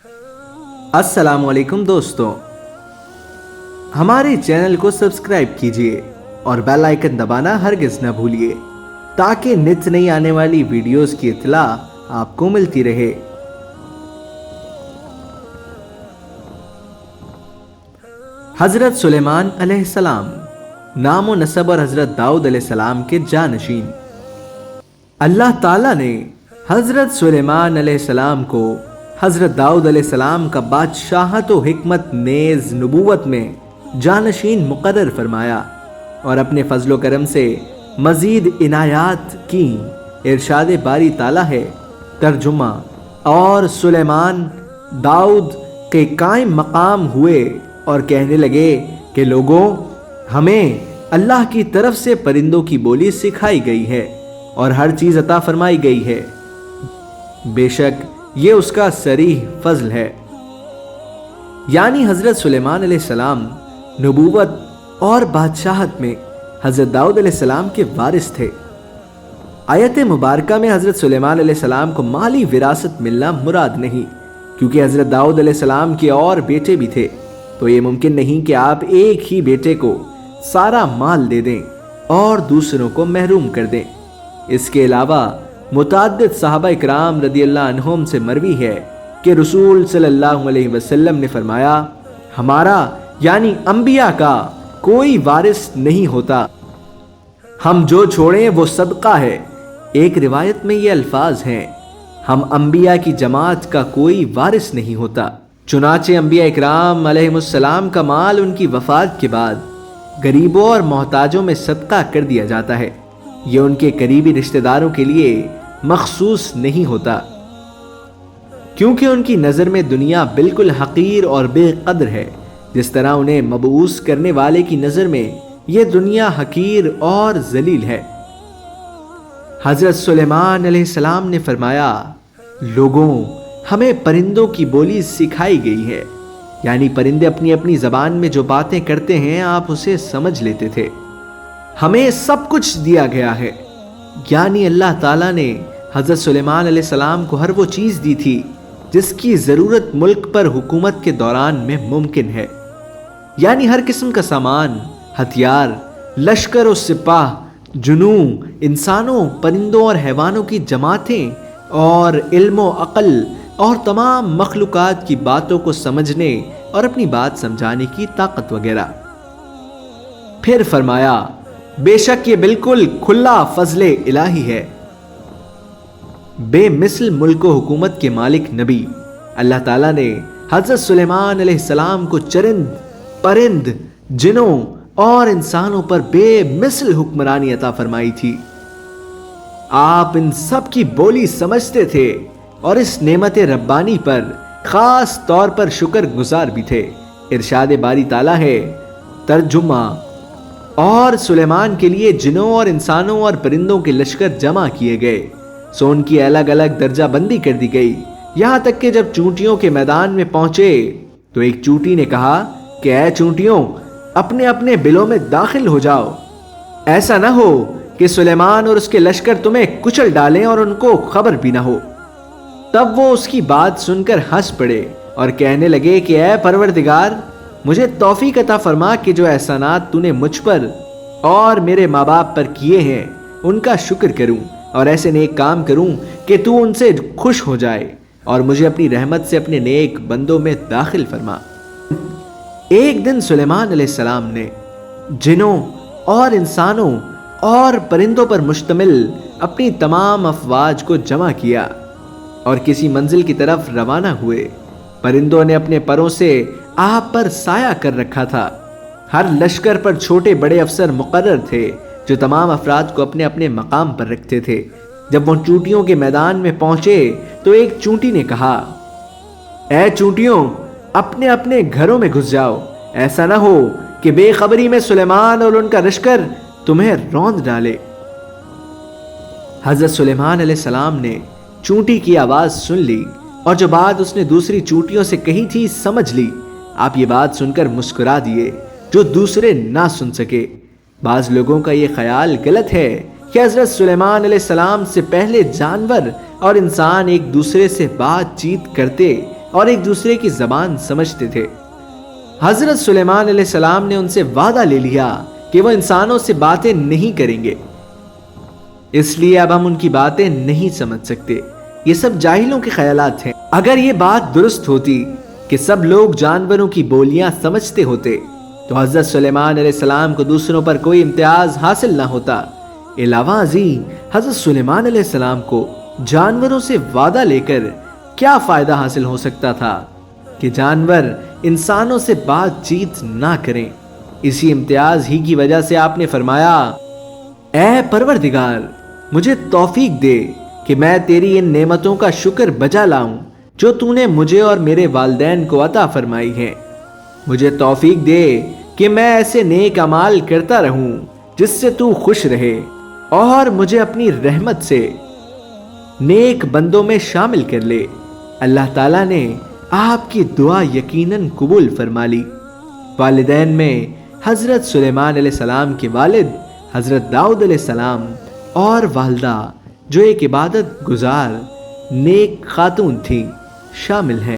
अस्सलाम वालेकुम दोस्तों, हमारे चैनल को सब्सक्राइब कीजिए और बेल आइकन दबाना हरगिज न भूलिए ताकि नित नई आने वाली वीडियोस की इत्तला आपको मिलती रहे। हजरत सुलेमान अलैहिस्सलाम नाम व नसब और हजरत दाऊद अलैहिस्सलाम के जानशीन। अल्लाह ताला ने हजरत सुलेमान अलैहिस्सलाम को हजरत दाऊद अलैहिस्सलाम का बादशाहत व हिकमत नेज नबूवत में जानशीन मुकर्रर फरमाया और अपने फजलो करम से मजीद इनायात की। इरशाद बारी ताला है तर्जुमा, और सुलेमान दाऊद के कायम मकाम हुए और कहने लगे कि लोगों, हमें अल्लाह की तरफ से परिंदों की बोली सिखाई गई है और हर चीज अता फरमाई गई है। बेशक ये उसका सरीह फजल है। यानी हजरत सुलेमान अलैहिस्सलाम नबूवत और बादशाहत में हजरत दाऊद अलैहिस्सलाम के वारिस थे। आयत मुबारका में हजरत सुलेमान अलैहिस्सलाम को माली विरासत मिलना मुराद नहीं, क्योंकि हजरत दाऊद अलैहिस्सलाम के और बेटे भी थे, तो ये मुमकिन नहीं कि आप एक ही बेटे को सारा माल दे दें और दूसरों को महरूम कर दें। इसके अलावा मुताद्दिद सहाबा इकराम रदियल्लाहु अन्हुम से मरवी है कि रसूल सल्लल्लाहु अलैहि वसल्लम ने फरमाया, हमारा यानी अंबिया का कोई वारिस नहीं होता, हम जो छोड़ें वो सदका है। एक रिवायत में ये अल्फाज हैं, हम अंबिया की जमात का कोई वारिस नहीं होता। चुनाचे अंबिया इकराम अलैहिमुस्सलाम का माल उनकी वफात के बाद गरीबों और मोहताजों में सदका कर दिया जाता है। ये उनके करीबी रिश्तेदारों के लिए मखसूस नहीं होता, क्योंकि उनकी नज़र में दुनिया बिल्कुल हकीर और बेकदर है। जिस तरह उन्हें मबूस करने वाले की नज़र में ये दुनिया हकीर और जलील है। हजरत सुलेमान अलैहिस्सलाम ने फरमाया, लोगों, हमें परिंदों की बोली सिखाई गई है। यानी परिंदे अपनी अपनी जबान में जो बातें करते हैं आप उसे समझ लेते थे। हमें सब कुछ दिया गया है। यानी अल्लाह ताला ने हजरत सुलेमान अलैहिस्सलाम को हर वो चीज दी थी जिसकी जरूरत मुल्क पर हुकूमत के दौरान में मुमकिन है। यानी हर किस्म का सामान, हथियार, लश्कर और सिपाह, जुनू, इंसानों, परिंदों और हैवानों की जमातें और इल्म व अक़ल और तमाम मखलूक़ात की बातों को समझने और अपनी बात समझाने की ताकत वगैरह। फिर फरमाया, बेशक ये बिल्कुल खुला फजले इलाही है। बेमिसल मुल्क व हुकूमत के मालिक नबी अल्लाह ताला ने हजरत सुलेमान अलैहिस्सलाम को चरिंद, परिंद, जिनों और इंसानों पर बेमिसल हुक्मरानी अता फरमाई थी। आप इन सब की बोली समझते थे और इस नेमत रब्बानी पर खास तौर पर शुक्र गुजार भी थे। इरशाद बारी ताला है तर्जुमा, और सुलेमान के लिए जिनों और इंसानों और परिंदों के लश्कर जमा किए गए, सो उनकी अलग अलग दर्जा बंदी कर दी गई। यहां तक कि जब चूंटियों के मैदान में पहुंचे तो एक चूंटी ने कहा कि ऐ चूंटियों, अपने अपने बिलों में दाखिल हो जाओ, ऐसा ना हो कि सुलेमान और उसके लश्कर तुम्हें कुचल डालें और उनको खबर भी ना हो। तब वो उसकी बात सुनकर हंस पड़े और कहने लगे कि ऐ परवरदिगार, मुझे तौफीक अता फरमा कि जो एहसानात तूने मुझ पर और मेरे माँ बाप पर किए हैं उनका शुक्र करूं और ऐसे नेक काम करूं कि तू उनसे खुश हो जाए और मुझे अपनी रहमत से अपने नेक बंदों में दाखिल फरमा। एक दिन सुलेमान अलैहिस्सलाम ने जिनों और इंसानों और परिंदों पर मुश्तमिल अपनी तमाम अफवाज को जमा किया और किसी मंजिल की तरफ रवाना हुए। परिंदों ने अपने परों से आप पर साया कर रखा था। हर लश्कर पर छोटे बड़े अफसर मुकर्रर थे जो तमाम अफराद को अपने अपने मकाम पर रखते थे। जब वो चूंटियों के मैदान में पहुंचे तो एक चूंटी ने कहा, ऐ चूंटियों, अपने अपने घरों में घुस जाओ, ऐसा ना हो कि बेखबरी में सुलेमान और उनका लश्कर तुम्हें रौंद डाले। हजरत सुलेमान अलैहिस्सलाम ने चूंटी की आवाज सुन ली और जो बात उसने दूसरी चूंटियों से कही थी समझ ली। आप ये बात सुनकर मुस्कुरा दिए जो दूसरे ना सुन सके। बाज लोगों का ये ख्याल गलत है कि हजरत सुलेमान अलैहिस्सलाम से पहले जानवर और इंसान एक दूसरे से बातचीत करते اور ایک دوسرے کی زبان سمجھتے تھے۔ حضرت سلیمان علیہ السلام نے ان سے وعدہ لے لیا کہ وہ انسانوں سے باتیں نہیں کریں گے، اس لیے اب ہم ان کی باتیں نہیں سمجھ سکتے۔ یہ سب جاہلوں کے خیالات ہیں۔ اگر یہ بات درست ہوتی کہ سب لوگ جانوروں کی بولیاں سمجھتے ہوتے تو حضرت سلیمان علیہ السلام کو دوسروں پر کوئی امتیاز حاصل نہ ہوتا۔ علاوہ ازیں حضرت سلیمان علیہ السلام کو جانوروں سے وعدہ لے کر کیا فائدہ حاصل ہو سکتا تھا کہ جانور انسانوں سے بات چیت نہ کریں۔ اسی امتیاز ہی کی وجہ سے آپ نے فرمایا، اے پروردگار، مجھے توفیق دے کہ میں تیری ان نعمتوں کا شکر بجا لاؤں جو تو نے مجھے اور میرے والدین کو عطا فرمائی ہیں۔ مجھے توفیق دے کہ میں ایسے نیک اعمال کرتا رہوں جس سے تو خوش رہے، اور مجھے اپنی رحمت سے نیک بندوں میں شامل کر لے۔ اللہ تعالیٰ نے آپ کی دعا یقیناً قبول فرما لی۔ والدین میں حضرت سلیمان علیہ السلام کے والد حضرت داؤد علیہ السلام اور والدہ جو ایک عبادت گزار نیک خاتون تھیں شامل ہیں۔